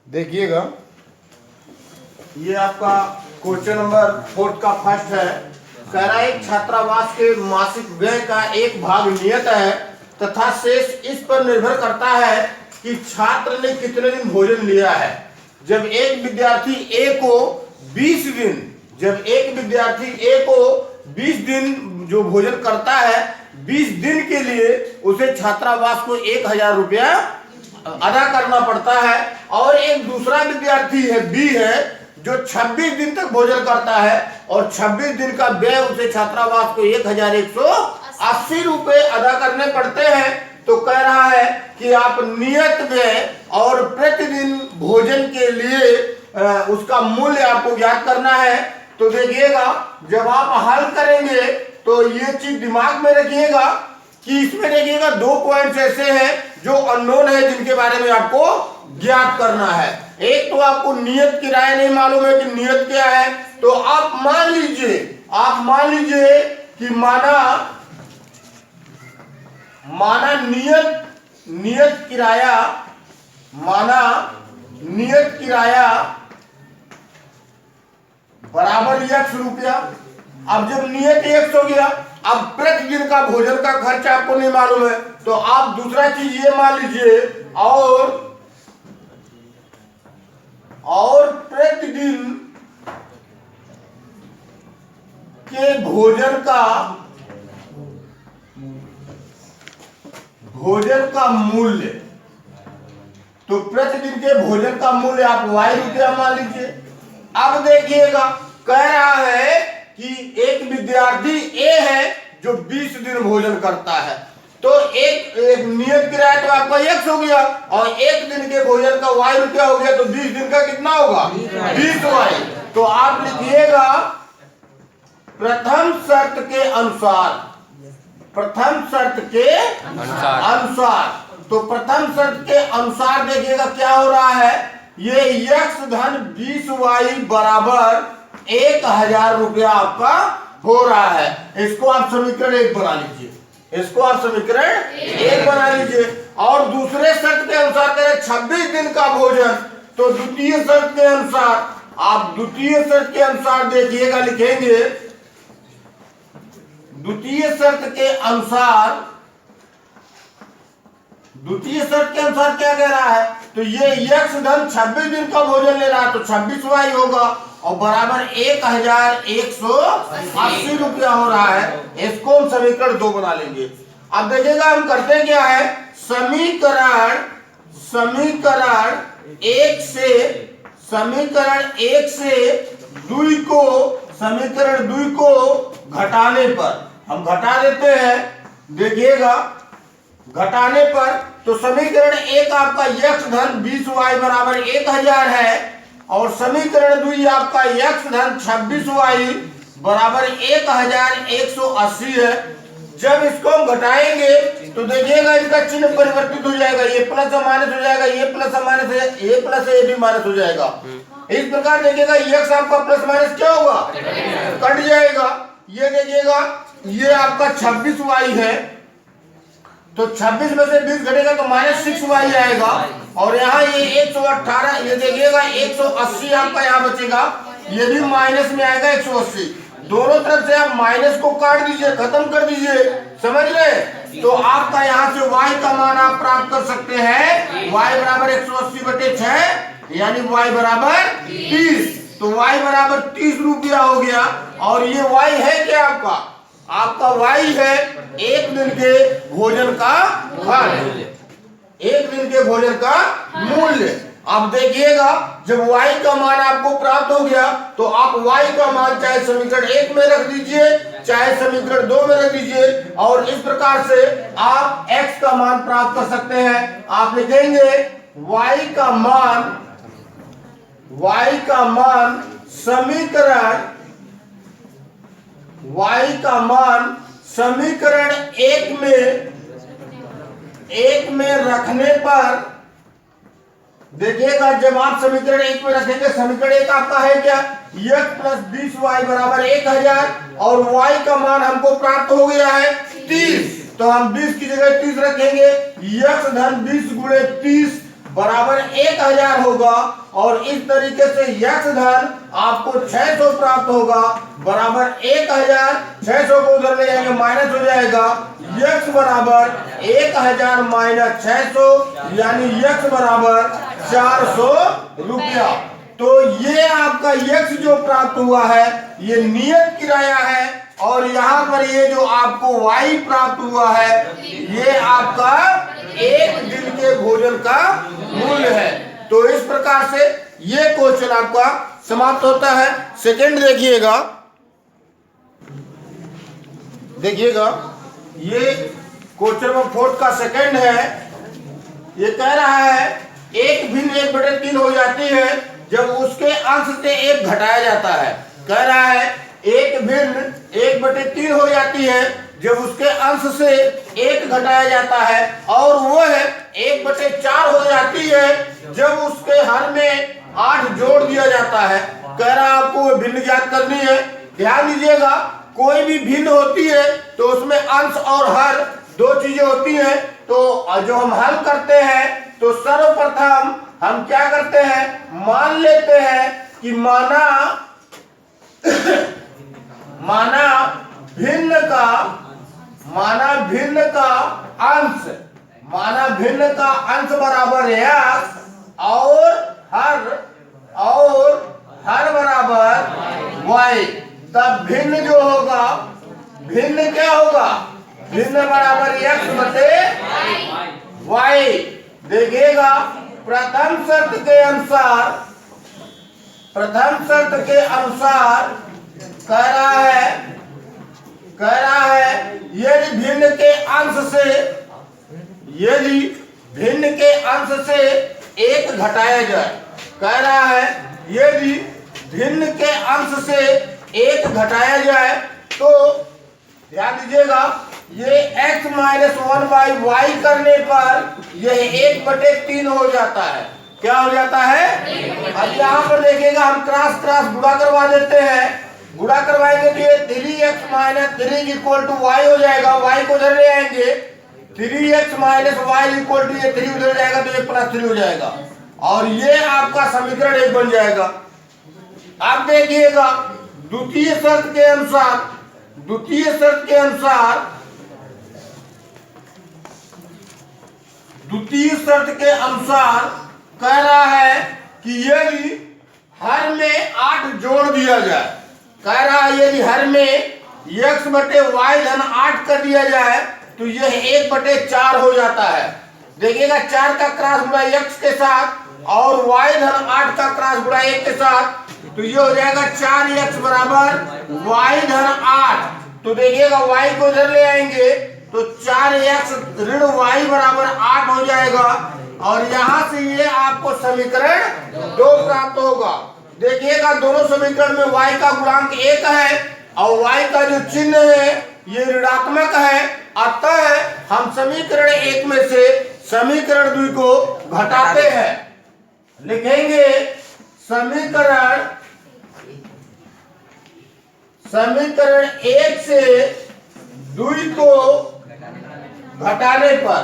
देखिएगा, ये आपका क्वेश्चन नंबर 4 का फर्स्ट है। कह रहा है एक छात्रावास के मासिक व्यय का एक भाग नियत है तथा शेष इस पर निर्भर करता है कि छात्र ने कितने दिन भोजन लिया है। जब एक विद्यार्थी ए को 20 दिन जो भोजन करता है, 20 दिन के लिए उसे छात्रावास को 1000 रुपया अदा करना पड़ता है। और एक दूसरा विद्यार्थी है बी है जो 26 दिन तक भोजन करता है और 26 दिन का व्यय उसे छात्रावास को 1180 रुपये अदा करने पड़ते हैं। तो कह रहा है कि आप नियत व्यय और प्रतिदिन भोजन के लिए उसका मूल्य आपको ज्ञात करना है। तो देखिएगा, जब आप हल करेंगे तो ये चीज दिमाग में रखिएगा कि इसमें देखिएगा 2 पॉइंट्स ऐसे हैं जो अननोन है, जिनके बारे में आपको ज्ञात करना है। एक तो आपको नियत किराया नहीं मालूम है कि नियत क्या है। तो आप मान लीजिए कि माना नियत किराया बराबर x रुपया। अब जब नियत x हो गया, अब प्रतिदिन का भोजन का खर्च आपको नहीं मालूम है, तो आप दूसरा चीज ये मान लीजिए और प्रतिदिन के भोजन का मूल्य, तो प्रतिदिन के भोजन का मूल्य आप y रुपया मान लीजिए। अब देखिएगा, कह रहा है कि एक विद्यार्थी ए है जो 20 दिन भोजन करता है, तो एक नियत किराया तो आपका x हो गया और एक दिन के भोजन का y रुपया हो गया, तो 20 दिन का कितना होगा 20y। तो आप लिखिएगा प्रथम शर्त के अनुसार। तो प्रथम शर्त के अनुसार देखिएगा क्या हो रहा है, ये x धन 20y बराबर 1000 रुपया आपका हो रहा है। इसको आप समीकरण 1 बना लीजिए। और दूसरे शर्त के अनुसार करें 26 दिन का भोजन, तो द्वितीय शर्त के अनुसार देखिएगा, लिखेंगे द्वितीय शर्त के अनुसार क्या कह रहा है, तो ये x धन 26 दिन का भोजन ले रहा है, तो 26y होगा और बराबर 1180 रुपया हो रहा है। इसको हम समीकरण 2 बना लेंगे। अब देखिएगा हम करते क्या है, समीकरण 1 से 2 को घटाने पर हम घटा देते हैं। देखिएगा, घटाने पर तो समीकरण 1 आपका x धन 20y बराबर 1000 है और समीकरण 2 आपका x धन 26y बराबर 1180 है। जब इसको हम घटाएंगे तो देखिएगा इनका चिन्ह परिवर्तित हो जाएगा, ये प्लस और माइनस हो जाएगा, ये प्लस और माइनस है, ये प्लस है, ये भी माइनस हो जाएगा। इस प्रकार देखिएगा x आपका प्लस माइनस क्या होगा, कट जाएगा। ये देखिएगा, ये आपका 26y है, तो 26 में से 20 घटेगा तो -6y आएगा और यहाँ ये 118, ये देखिएगा 180 आपका यहाँ बचेगा, ये भी माइनस में आएगा 180। दोनों तरफ से आप माइनस को काट दीजिए, खत्म कर दीजिए, समझ रहे। तो आपका यहाँ से y का मान आप प्राप्त कर सकते हैं, y बराबर 180/6 यानी y बराबर 30। तो y बराबर 30 रुपया हो गया। और ये y है क्या आपका y है एक दिन के भोजन का खर्च, एक दिन के भोजन का मूल्य। अब देखिएगा, जब y का मान आपको प्राप्त हो गया तो आप y का मान चाहे समीकरण 1 में रख दीजिए चाहे समीकरण 2 में रख दीजिए और इस प्रकार से आप x का मान प्राप्त कर सकते हैं। आप लिखेंगे y का मान समीकरण 1 में रखने पर देखिएगा, जब आप समीकरण 1 में रखेंगे, समीकरण 1 आपका है क्या, x प्लस 20y बराबर 1000 और y का मान हमको प्राप्त हो गया है 30। तो हम 20 की जगह 30 रखेंगे, x धन 20 गुणे 30 बराबर 1000 होगा और इस तरीके से यक्स धन आपको 600 प्राप्त होगा बराबर 1000। 600 को उधर ले जाएंगे माइनस हो जाएगा यक्स बराबर 1000 माइनस 600 यानी यक्स बराबर 400 रुपया। तो ये आपका यक्स जो प्राप्त हुआ है ये नियत किराया है और यहाँ पर ये जो आपको वाई प्राप्त हुआ है ये आपका एक दिन के भोजन का मूल्य है। तो इस प्रकार से ये क्वेश्चन आपका समाप्त होता है। सेकंड देखिएगा, ये क्वेश्चन नंबर 4 का सेकंड है। ये कह रहा है एक भिन्न 1/3 हो जाती है जब उसके अंश से 1 घटाया जाता है। कह रहा है एक भिन्न 1/3 हो जाती है जब उसके अंश से 1 घटाया जाता है और वो है 1/4 हो जाती है जब उसके हर में 8 जोड़ दिया जाता है। कह रहा है आपको वो भिन्न ज्ञात करनी है। ध्यान दीजिएगा, कोई भी भिन्न होती है तो उसमें अंश और हर दो चीजें होती हैं। तो जो हम हल करते हैं तो सर्वप्रथम हम क्या करते हैं, मान लेते हैं कि माना भिन्न का अंश बराबर x और हर बराबर y। तब भिन्न जो होगा, भिन्न क्या होगा, भिन्न बराबर x बटे y। देखिएगा प्रथम शर्त के अनुसार कह रहा है यदि भिन्न के अंश से 1 घटाया जाए। कह रहा है यदि भिन्न के अंश से 1 घटाया जाए तो ध्यान दीजिएगा ये x माइनस 1/y करने पर यह 1/3 हो जाता है। क्या हो जाता है? अब यहाँ पर देखिएगा हम क्रॉस गुणा करवा देते हैं। गुणा करवाएंगे तो ये 3x minus 3 equal to y हो जाएगा। y को उधर ले आएंगे 3x minus y equal to ये 3 उधर जाएगा तो ये +3 हो जाएगा और ये आपका समीकरण 1 बन जाएगा। अब देखिएगा द्वितीय शर्त के अनुसार कह रहा है कि यदि हर में 8 जोड़ दिया जाए। कह रहा है यदि हर में x बटे y धन 8 कर दिया जाए तो यह 1/4 हो जाता है। देखिएगा 4 का क्रॉस गुणा x के साथ और y धन 8 का क्रॉस गुणा 1 के साथ तो ये हो जाएगा 4x बराबर y धन 8। तो देखिएगा y को इधर ले आएंगे तो 4x ऋण y बराबर 8 हो जाएगा और यहाँ से ये आपको समीकरण 2 प्राप्त होगा। देखिएगा दोनों समीकरण में y का गुणांक 1 है और y का जो चिन्ह है ये ऋणात्मक है। अतः हम समीकरण 1 में से समीकरण 2 को घटाते हैं। लिखेंगे समीकरण 1 से 2 को घटाने पर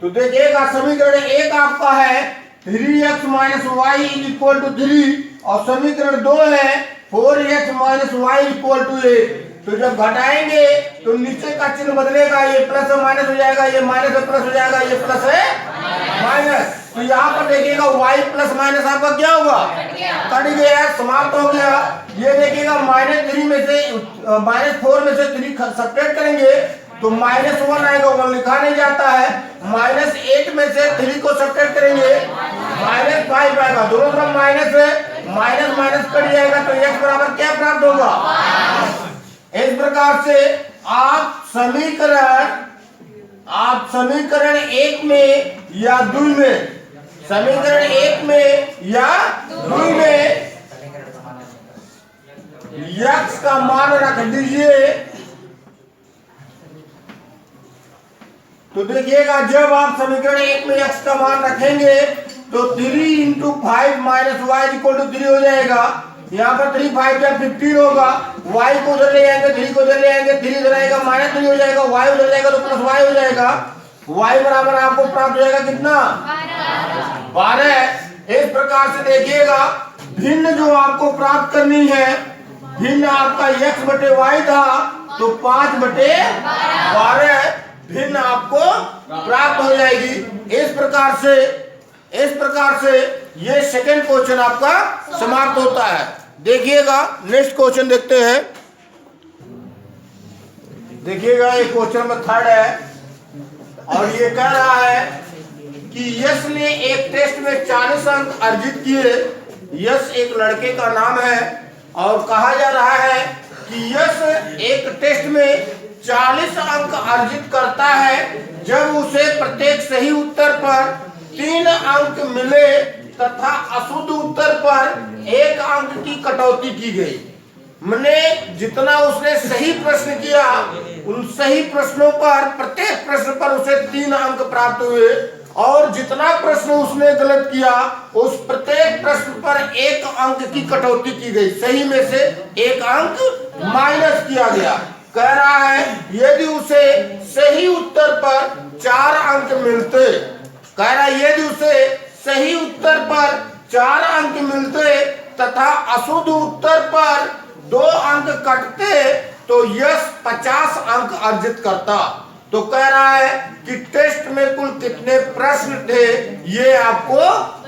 तो देखिएगा समीकरण 1 आपका है 3x minus Y equal to 3 और समीकरण 2 है 4x minus Y equal to 8। तो जब घटाएंगे तो नीचे का चिन्ह बदलेगा, ये प्लस है माइनस हो जाएगा, ये माइनस है प्लस हो जाएगा, ये प्लस है माइनस। तो यहाँ पर देखिएगा y प्लस माइनस आपका क्या होगा, कट गया, समाप्त हो गया। ये देखिएगा -3 में से -4 में से 3 सब्ट्रैक्ट करेंगे तो -1 आएगा, 1 लिखा नहीं जाता है। -8 में से 3 को सब्ट्रैक्ट करेंगे -5 आएगा, दोनों तरफ माइनस है, माइनस माइनस कट जाएगा तो x बराबर क्या प्राप्त होगा। इस प्रकार से आप समीकरण 1 में या 2 में, समीकरण 1 में या 2 में x का मान रख दीजिए। तो देखिएगा जब आप समीकरण 1 में x का मान रखेंगे तो 3 × 5 माइनस वाई इक्वल टू 3 हो जाएगा। यहाँ पर 3 5 या 15 होगा, y को उधर ले आएंगे, 3 को उधर ले आएंगे, 3 इधर आएगा -3 हो जाएगा, y उधर जाएगा तो +y हो जाएगा। y बराबर आपको प्राप्त हो जाएगा कितना 12। इस प्रकार से देखिएगा भिन्न जो आपको प्राप्त करनी है, भिन्न आपका x बटे वाई था तो 5/12 भिन्न आपको प्राप्त हो जाएगी। इस प्रकार से ये सेकंड क्वेश्चन आपका समाप्त होता है। देखिएगा नेक्स्ट क्वेश्चन देखते हैं। देखिएगा ये क्वेश्चन नंबर 3 है और ये कह रहा है कि यश ने एक टेस्ट में 40 अंक अर्जित किए। यश एक लड़के का नाम है और कहा जा रहा है कि यश एक टेस्ट में 40 अंक अर्जित करता है जब उसे प्रत्येक सही उत्तर पर 3 अंक मिले तथा अशुद्ध उत्तर पर 1 अंक की कटौती की गई। मैंने जितना उसने सही प्रश्न किया उन सही प्रश्नों पर प्रत्येक प्रश्न पर उसे 3 अंक प्राप्त हुए और जितना प्रश्न उसने गलत किया उस प्रत्येक प्रश्न पर 1 अंक की कटौती की गई, सही में से 1 अंक माइनस किया गया। कह रहा है यदि उसे सही उत्तर पर 4 अंक मिलते, कह रहा है यदि उसे सही उत्तर पर 4 अंक मिलते तथा अशुद्ध उत्तर पर 2 अंक कटते तो यश 50 अंक अर्जित करता। तो कह रहा है कि टेस्ट में कुल कितने प्रश्न थे ये आपको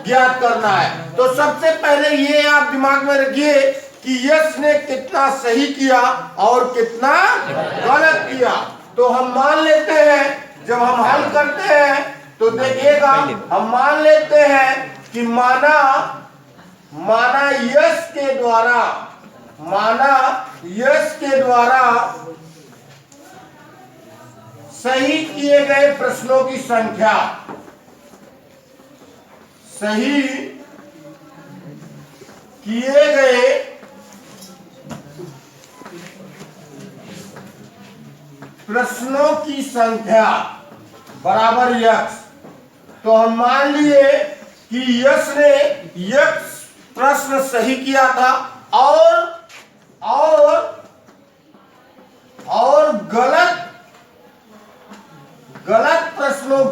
ज्ञात करना है। तो सबसे पहले ये आप दिमाग में रखिए कि यश ने कितना सही किया और कितना गलत किया। तो हम मान लेते हैं, जब हम हल करते हैं तो देखिएगा हम मान लेते हैं कि माना यश के द्वारा सही किए गए प्रश्नों की संख्या, सही किए गए प्रश्नों की संख्या बराबर यश। तो हम मान लिए कि यश ने यश प्रश्न सही किया था और गलत प्रश्नों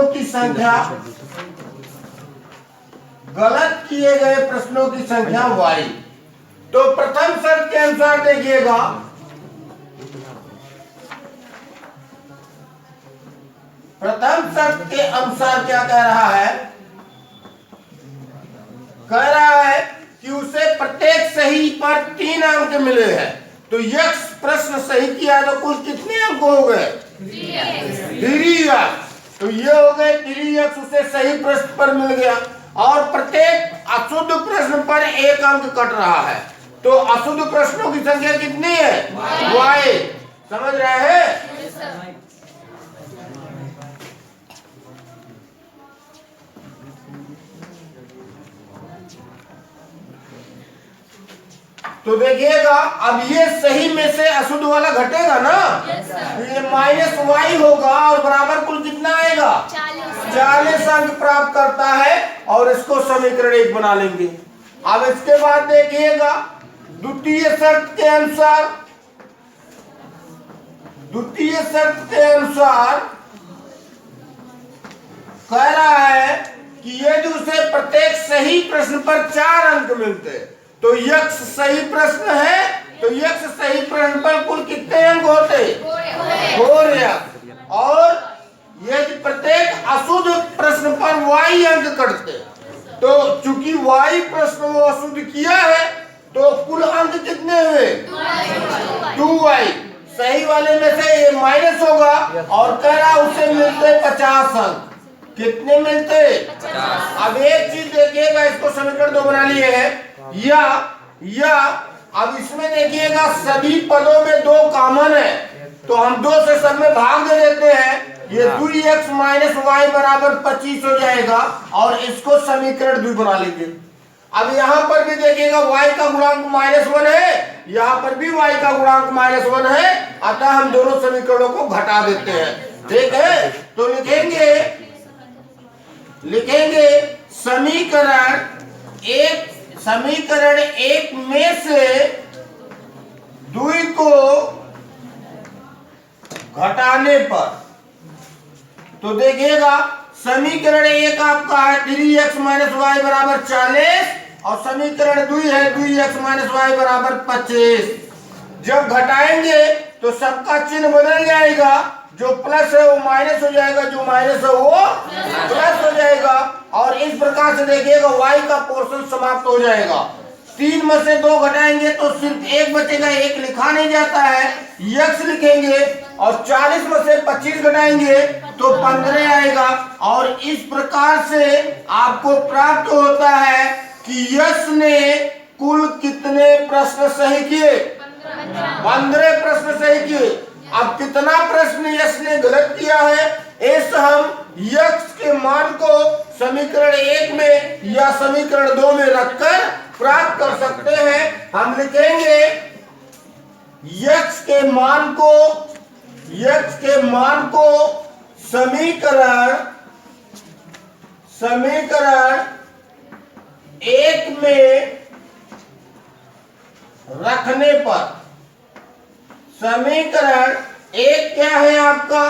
की संख्या, गलत किए गए प्रश्नों की संख्या y। तो प्रथम शर्त के अनुसार देखिएगा, प्रथम शर्त के अनुसार क्या कह रहा है, कह रहा है कि उसे प्रत्येक सही पर 3 अंक मिले हैं। तो यक्ष प्रश्न सही किया तो कुल कितने अंक हो गए 3 अंक। तो ये हो गए 3 अंक उसे सही प्रश्न पर मिल गया और प्रत्येक अशुद्ध प्रश्न पर 1 अंक कट रहा है। तो अशुद्ध प्रश्नों की संख्या कितनी है y। समझ रहे हैं। तो देखिएगा अब ये सही में से अशुद्ध वाला घटेगा ना, तो ये -y होगा और बराबर कुल कितना आएगा 40 अंक प्राप्त करता है और इसको समीकरण 1 बना लेंगे। अब इसके बाद देखिएगा द्वितीय शर्त के अनुसार कह रहा है कि यदि उसे प्रत्येक सही प्रश्न पर 4 अंक मिलते तो यक्ष सही प्रश्न है, तो यक्ष सही प्रश्न पर कुल कितने अंक होते 4 अंक। और यदि प्रत्येक अशुद्ध प्रश्न पर y अंक कटते तो चूंकि y प्रश्न वो अशुद्ध किया है तो कुल अंक कितने हुए 2y। सही वाले में से ये माइनस होगा और कह रहा उसे मिलते 50 अंक। कितने मिलते 50। अब एक चीज देखिएगा, इसको समीकरण 2 बना लिए है या अब इसमें देखिएगा सभी पदों में 2 कॉमन है तो हम 2 से सब में भाग दे देते हैं। ये 2x - y बराबर 25 हो जाएगा और इसको समीकरण 2 बना लेंगे। अब यहाँ पर भी देखिएगा y का गुणांक -1 है, यहाँ पर भी y का गुणांक -1 है, अतः हम दोनों समीकरणों को घटा देते हैं। ठीक है, तो लिखेंगे समीकरण 1 में से 2 को घटाने पर, तो देखिएगा समीकरण एक आपका है 3x माइनस वाई बराबर 40 और समीकरण 2 है 2x माइनस वाई बराबर 25। जब घटाएंगे तो सबका चिन्ह बदल जाएगा, जो प्लस है वो माइनस हो जाएगा, जो माइनस है वो प्लस हो जाएगा। और इस प्रकार से देखिएगा y का पोर्शन समाप्त हो जाएगा। 3 में से 2 घटाएंगे तो सिर्फ 1 बचेगा, 1 लिखा नहीं जाता है, x लिखेंगे। और 40 में से 25 घटाएंगे तो 15 आएगा। और इस प्रकार से आपको प्राप्त होता है कि यश ने कुल कितने प्रश्न सही किए? 15 प्रश्न सही किए। अब कितना प्रश्न यश ने गलत किया है, इस हम यक्ष के मान को समीकरण 1 में या समीकरण 2 में रखकर प्राप्त कर सकते हैं। हम लिखेंगे यक्ष के मान को समीकरण 1 में रखने पर, समीकरण 1 क्या है आपका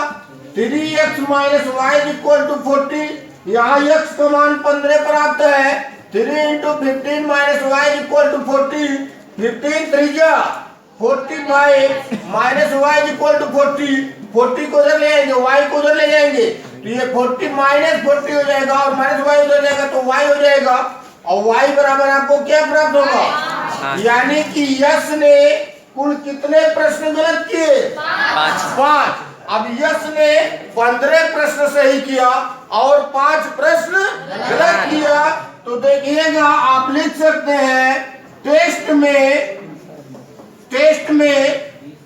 3x minus Y equal to 40। यहाँ x का मान 15 प्राप्त है। 3 into 15 minus Y equal to 40, 15 त्रिज्या 45 माइनस वाई इक्वल टू 40 को उधर ले आएंगे, y को उधर ले जाएंगे तो ये 40 माइनस 40 हो जाएगा और माइनस वाई उधर जाएगा तो y हो जाएगा। और y बराबर आपको क्या प्राप्त होगा? यानी कि यश ने कुल कितने प्रश्न गलत किए? 5। अब यश ने 15 प्रश्न सही किया और 5 प्रश्न गलत किया। तो देखिएगा आप लिख सकते हैं टेस्ट में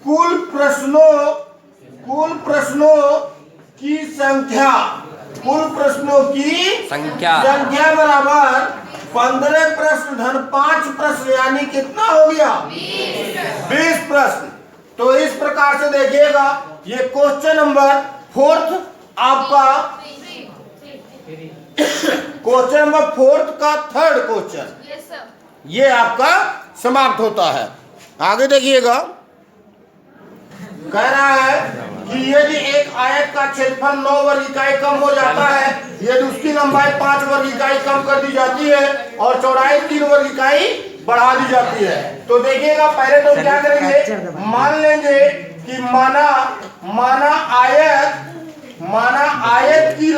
कुल प्रश्नों की संख्या बराबर 15 प्रश्न धन 5 प्रश्न, यानी कितना हो गया? 20 प्रश्न। तो इस प्रकार से देखिएगा ये क्वेश्चन नंबर 4 आपका क्वेश्चन नंबर 4 का 3rd क्वेश्चन ये आपका समाप्त होता है। आगे देखिएगा कह रहा है कि यदि एक आयत का क्षेत्रफल 9 वर्ग इकाई कम हो जाता है, यदि उसकी लंबाई 5 वर्ग इकाई कम कर दी जाती है और चौड़ाई 3 वर्ग इकाई बढ़ा दी जाती है, तो देखिएगा पहले तो क्या करेंगे, मान लेंगे कि माना आयत की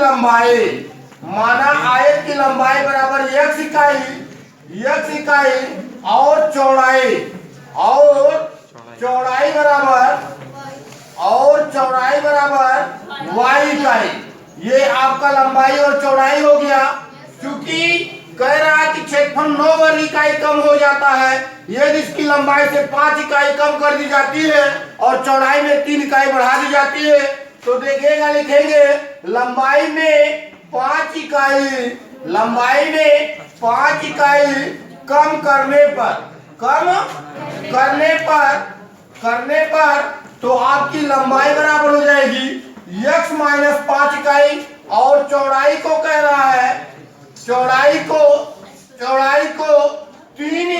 लंबाई बराबर x इकाई और चौड़ाई बराबर y इकाई। ये आपका लंबाई और चौड़ाई हो गया। क्योंकि कह रहा है कि क्षेत्रफल 9 वर्ग इकाई कम हो जाता है यदि इसकी लंबाई से 5 इकाई कम कर दी जाती है और चौड़ाई में 3 इकाई बढ़ा दी जाती है, तो देखिएगा लिखेंगे लंबाई में 5 इकाई कम करने पर तो आपकी लंबाई बराबर हो जाएगी x माइनस 5 इकाई और चौड़ाई को कह रहा है चौड़ाई को 3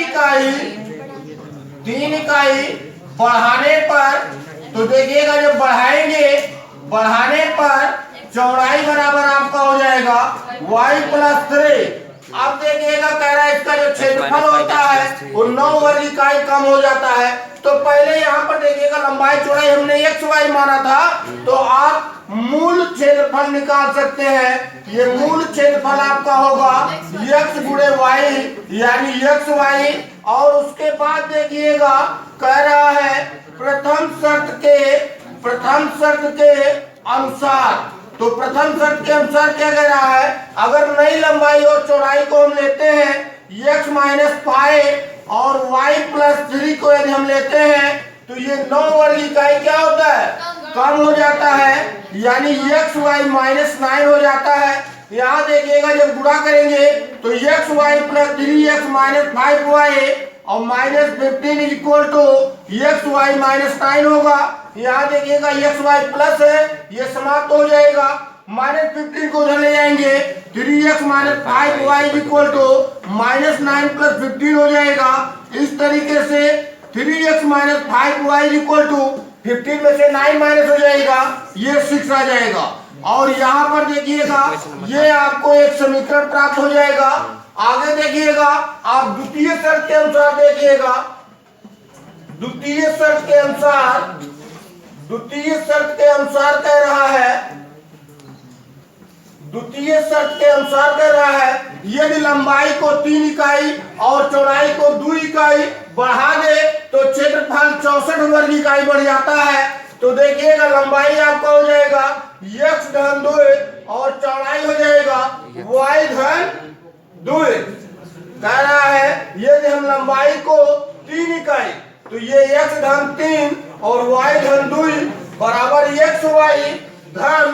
इकाई बढ़ाने पर, तो देखिएगा जब बढ़ाने पर चौड़ाई बराबर आपका हो जाएगा y प्लस 3। अब देखिएगा कह रहा है इसका जो क्षेत्रफल होता है वो 9 वर्ग इकाई कम हो जाता है। तो पहले यहाँ पर देखिएगा लंबाई चौड़ाई हमने xy माना था, तो आप मूल क्षेत्रफल निकाल सकते हैं। ये मूल क्षेत्रफल आपका होगा x गुणे y यानी xy। और उसके बाद देखिएगा कह रहा है प्रथम शर्त के अनुसार, तो प्रथम शर्त के अनुसार क्या कह रहा है, अगर नई लंबाई और चौड़ाई को हम लेते हैं x माइनस 5 और y प्लस 3 को यदि हम लेते हैं तो ये 9 वर्ग इकाई क्या होता है, कम हो जाता है, यानी xy माइनस 9 हो जाता है। यहाँ देखिएगा जब गुणा करेंगे तो xy plus 3x minus 5y और minus 15 is equal to xy minus 9 होगा। यहाँ देखिएगा xy प्लस है, ये समाप्त हो जाएगा, माइनस 15 को उधर ले जाएंगे, 3x minus 5y is equal to minus 9 plus 15 हो जाएगा। इस तरीके से 3x minus 5y is equal to 15 में से 9 माइनस हो जाएगा, ये 6 आ जाएगा। और यहाँ पर देखिएगा ये आपको एक समीकरण प्राप्त हो जाएगा। आगे देखिएगा आप द्वितीय शर्त के अनुसार देखिएगा, द्वितीय शर्त के अनुसार कह रहा है, द्वितीय शर्त के अनुसार कह रहा है यदि लंबाई को 3 इकाई और चौड़ाई को 2 इकाई बढ़ा दे तो क्षेत्रफल 64 वर्ग इकाई बढ़ जाता है। तो देखिएगा लंबाई आपका हो जाएगा x धन 2 और चौड़ाई हो जाएगा y धन 2। कह रहा है यदि हम लंबाई को 3 इकाई तो ये x धन 3 और y धन 2 बराबर xy धन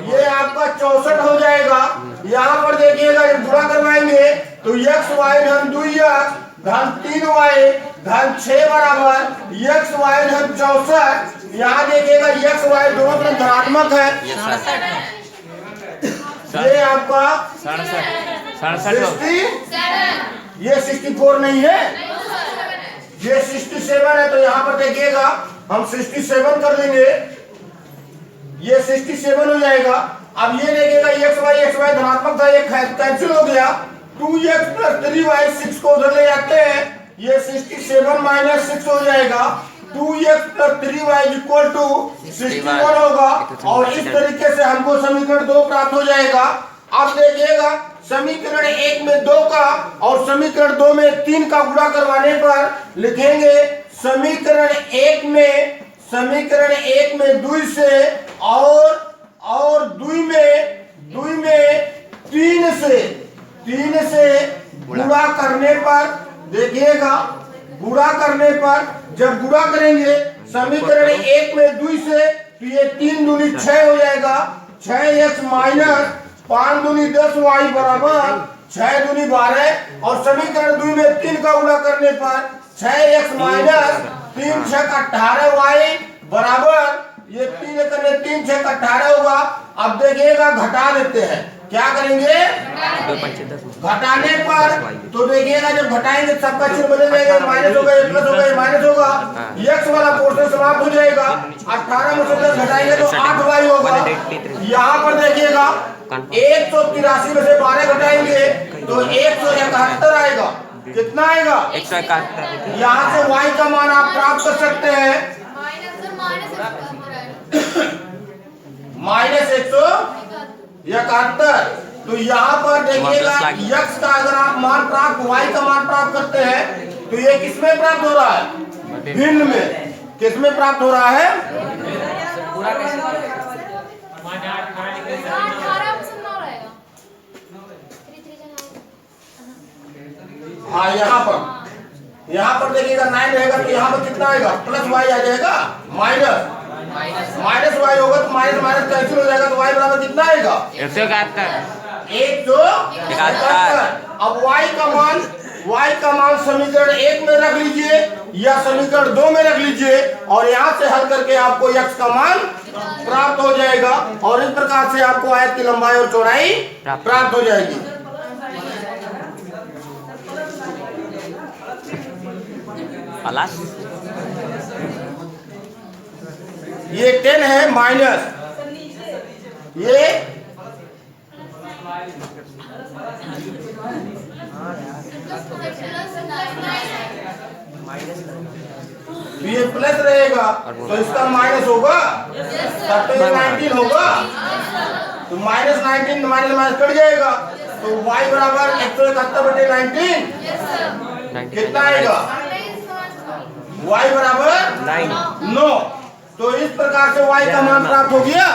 ये आपका 64 हो जाएगा। यहाँ पर देखिएगा जब गुणा करवाएंगे तो xy धन 2x धन 3y धन 6 बराबर xy धन 64। यहाँ देखिएगा xy दोनों तरफ धनात्मक है। ये आपका 67, ये 64 नहीं है, ये 67 है। तो यहाँ पर देखिएगा हम 67 कर देंगे, ये 67 हो जाएगा। अब ये देखिएगा xy धनात्मक था, ये कैंसिल हो गया। 2x प्लस 3y 6 को उधर ले जाते हैं, ये 67 माइनस 6 हो जाएगा। 2x plus 3y equal to 61 होगा। और इस तरीके से हमको समीकरण 2 प्राप्त हो जाएगा। अब देखिएगा समीकरण 1 में 2 का और समीकरण 2 में 3 का गुणा करवाने पर लिखेंगे समीकरण 1 में 2 से और 2 में 3 से गुणा करने पर देखिएगा, गुणा करने पर जब गुणा करेंगे समीकरण 1 में 2 से तो ये 3 दूनी 6 हो जाएगा। 6x माइनस 5 दूनी 10y बराबर 6 दूनी 12। और समीकरण 2 में 3 का गुणा करने पर 6x माइनस 3 6 18y बराबर ये 3 करने 3 6 18 होगा। अब देखिएगा घटा देते हैं, क्या करेंगे घटाने पर तो देखिएगा जब घटाएंगे सबका चिन्ह बदल जाएगा, माइनस होगा प्लस होगा माइनस होगा, x वाला पोर्शन समाप्त हो जाएगा। 18 में से 10 घटाएंगे तो 8y होगा। यहाँ पर देखिएगा 183 में से 12 घटाएंगे तो 171 आएगा। कितना आएगा 171। यहाँ से y का मान आप प्राप्त कर सकते हैं माइनस 171। तो यहाँ पर देखिएगा x का अगर आप मान प्राप्त y का मान प्राप्त करते हैं तो ये किसमें प्राप्त हो रहा है, भिन्न में। किसमें प्राप्त हो रहा है, हाँ यहाँ पर देखिएगा 9 रहेगा तो यहाँ पर कितना आएगा प्लस y आ जाएगा, माइनस y होगा तो माइनस माइनस कैंसिल हो जाएगा तो y बराबर कितना आएगा 171। अब y का मान समीकरण 1 में रख लीजिए या समीकरण 2 में रख लीजिए और यहाँ से हल करके आपको x का मान प्राप्त हो जाएगा। और इस प्रकार से आपको आयत की लंबाई और चौड़ाई प्राप्त हो जाएगी। ये 10 है माइनस ये प्लस रहेगा तो इसका माइनस होगा, तब तो ये 19 होगा। तो माइनस 19 माइनस कट जाएगा तो y बराबर 171/19 कितना आएगा, y बराबर 9। तो इस प्रकार से y का मान प्राप्त हो गया।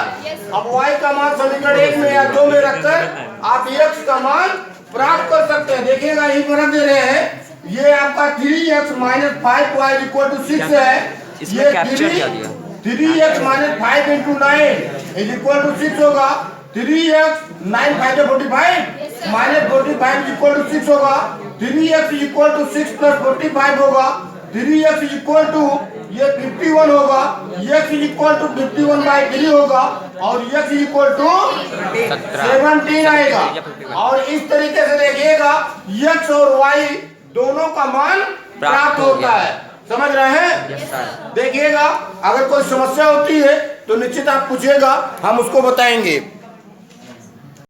अब y का मान समीकरण 1 में या 2 में रखकर आप x का मान प्राप्त कर सकते हैं। देखिएगा यही पर रख दे रहे हैं, ये आपका 3x minus 5y equal to 6 है। ये 3x minus 5 into 9 is equal to 6 होगा। 3x 9 5 45 माइनस 45 इक्वल टू 6 होगा। 3x इक्वल टू 6 प्लस 45 होगा। 3x इक्वल टू ये 51 होगा, x इक्वल टू 51/3 होगा और x इक्वल टू 17 आएगा। और इस तरीके से देखिएगा x और y दोनों का मान प्राप्त होता है। समझ रहे हैं? Yes sir. देखिएगा, अगर कोई समस्या होती है तो निश्चित आप पूछिएगा, हम उसको बताएंगे।